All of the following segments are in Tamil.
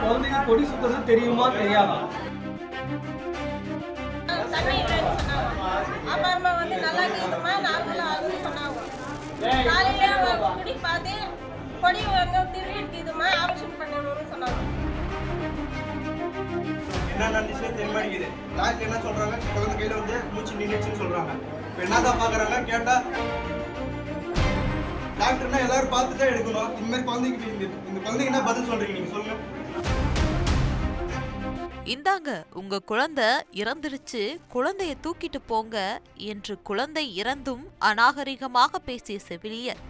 குழந்தைக்கு கொடி சுத்துறது தெரியுமா தெரியாதா? அப்புறமா வந்து நல்லா இருக்குதுமா நார்மலா ஆகுதுன்னு சொன்னாங்க. காலையில குடி பார்த்து கொடி வந்து திருவிட்டுதுமா ஆபரேஷன் பண்ணணும்னு சொன்னாங்க. என்ன நடந்துச்சுன்னு தெரிய மாட்டேங்குது. டாக்டர் என்ன சொல்றாங்க, குழந்தை கையில வந்து மூச்சு நின்றுச்சுன்னு சொல்றாங்க. இப்போ என்னதான் பாக்குறாங்க கேட்டா டாக்டர்னா எல்லாரும் பார்த்து தான் எடுக்கணும். இந்த மாதிரி குழந்தைக்கு இந்த குழந்தைக்கு என்ன பதில் சொல்றீங்க நீங்க சொல்லுங்க. இந்தாங்க உங்க குழந்தை இறந்துடுச்சு, குழந்தைய தூக்கிட்டு போங்க என்று குழந்தை இறந்தும் அநாகரிகமாக பேசிய செவிலியர்.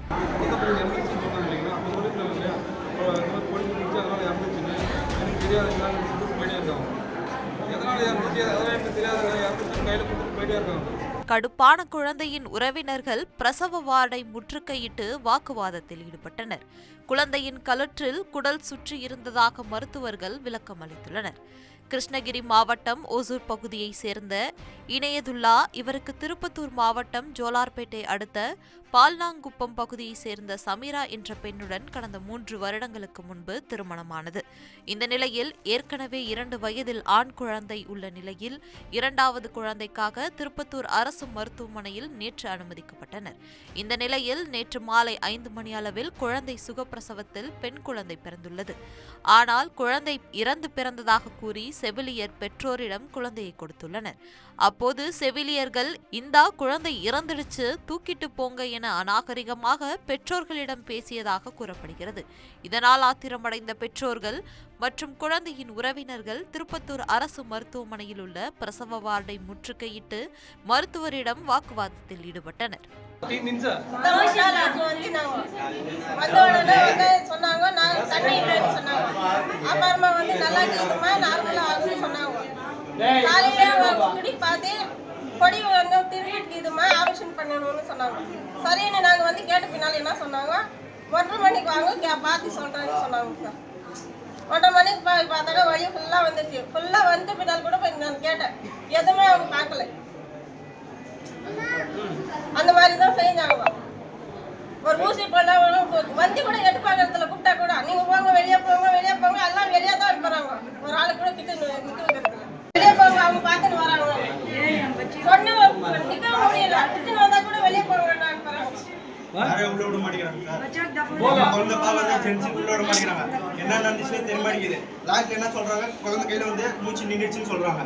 கடுப்பான குழந்தையின் உறவினர்கள் பிரசவ வார்டை முற்றுகையிட்டு வாக்குவாதத்தில் ஈடுபட்டனர். குழந்தையின் கழுற்றில் குடல் சுற்றி இருந்ததாக மருத்துவர்கள் விளக்கம் அளித்துள்ளனர். கிருஷ்ணகிரி மாவட்டம் ஓசூர் பகுதியை சேர்ந்த இணையதுல்லா இவருக்கு திருப்பத்தூர் மாவட்டம் ஜோலார்பேட்டை அடுத்த பால்நாங்குப்பம் பகுதியை சேர்ந்த சமீரா என்ற பெண்ணுடன் கடந்த 3 வருடங்களுக்கு முன்பு திருமணமானது. இந்த நிலையில் ஏற்கனவே 2 வயதில் ஆண் குழந்தை உள்ள நிலையில் 2வது குழந்தைக்காக திருப்பத்தூர் அரசு மருத்துவமனையில் நேற்று அனுமதிக்கப்பட்டனர். இந்த நிலையில் நேற்று மாலை 5 மணி அளவில் குழந்தை சுகப்பிரசவத்தில் பெண் குழந்தை பிறந்துள்ளது. ஆனால் குழந்தை இறந்து பிறந்ததாக கூறி செவிலியர் பெற்றோரிடம் குழந்தையை கொடுத்துள்ளனர். அப்போது செவிலியர்கள் இந்தா குழந்தை இறந்துடுச்சு, தூக்கிட்டு போங்க என அநாகரிகமாக பெற்றோர்களிடம் பேசியதாக கூறப்படுகிறது. இதனால் ஆத்திரமடைந்த பெற்றோர்கள் மற்றும் குழந்தையின் உறவினர்கள் திருப்பத்தூர் அரசு மருத்துவமனையில் உள்ள பிரசவ வார்டை முற்றுகையிட்டு மருத்துவரிடம் வாக்குவாதத்தில் ஈடுபட்டனர். கொடி வந்து திருவிட்டுதுமா ஆபரேஷன் பண்ணணும்னு சொன்னாங்க. சரின்னு நாங்க வந்து கேட்ட பின்னால என்ன சொன்னாங்க, 1:30 மணிக்கு வாங்க பார்த்து சொல்றேன்னு சொன்னாங்க சார். 1:30 மணிக்கு பார்த்தாக்க வழி ஃபுல்லா வந்துச்சு. ஃபுல்லா வந்து பின்னால் கூட போய் நான் கேட்டேன், எதுவுமே அவங்க பார்க்கல. அந்த மாதிரி தான் செஞ்சாங்க. ஒரு ஊசி போல வந்து கூட எட்டு பாக்கிறதுல கூப்பிட்டா கூட நீங்க போங்க வெளியே போங்க வெளியே போங்க எல்லாம் வெளியே தான் அனுப்புறாங்க. ஒரு ஆளு கூட கிட்ட நிக்க வைக்கிறது வெளியே போங்க அவங்க பார்த்துட்டு வராங்க. சொன்ன நிக்க முடியல, கிட்ட வந்தா கூட வெளியே போங்க அனுப்புறாங்க. உள்ள விட மாட்டேங்கிறாங்க சார். குழந்தை பாவம் ஜென்சி உள்ள விட மாட்டேங்கிறாங்க. என்ன நடந்துச்சுன்னு தெரிய மாட்டேங்குது. டாக்டர் என்ன சொல்றாங்க, குழந்தை கையில வந்து மூச்சு நின்றுச்சுன்னு சொல்றாங்க.